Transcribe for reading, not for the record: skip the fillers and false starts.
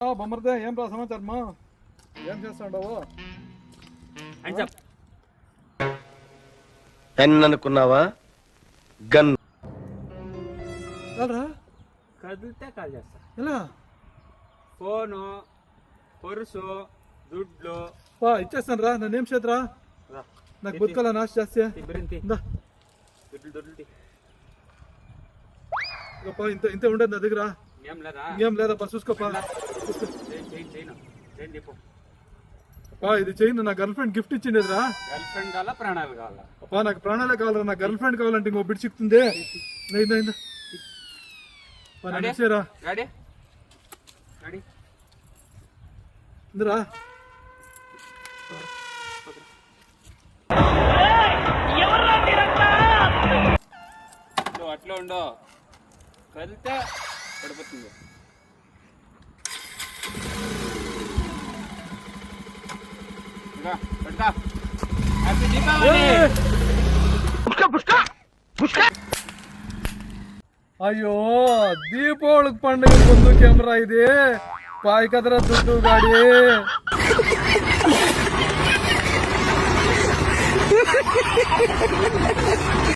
బొమ్మర్దే ఏం రా సమాచారమా? ఏం చేస్తాండవు? పెన్ అనుకున్నావా? గన్ కదిలితే కాల్ చేస్తా. ఎలా? ఫోను, పరుసు, దుడ్లు ఇచ్చేస్తాను రా. నన్నేం చేద్దరా? నాకు బతుకోవాలని ఆశ చేస్తే ఇంత ఇంత ఉండదు నా దగ్గర. ఏం లేదా చూసుకోపా. ఇది చైన్ నా గర్ల్ ఫ్రెండ్ గిఫ్ట్ ఇచ్చిండేదిరా. గర్ల్ ఫ్రెండ్ కావాలా ప్రాణాలు కావాలా? నాకు ప్రాణాలే కావాలరా. నా గర్ల్ ఫ్రెండ్ కావాలంటే ఇంకో బిడి చిక్తుంది. ఇచ్చేరా ఇందిరా. అట్లా ఉండో కదిలితే పడిపోతుంది. అయ్యో దీపావళికి పండుగ ముందు కెమెరా ఇది. పాయి కదరా దుడ్డు గాడి.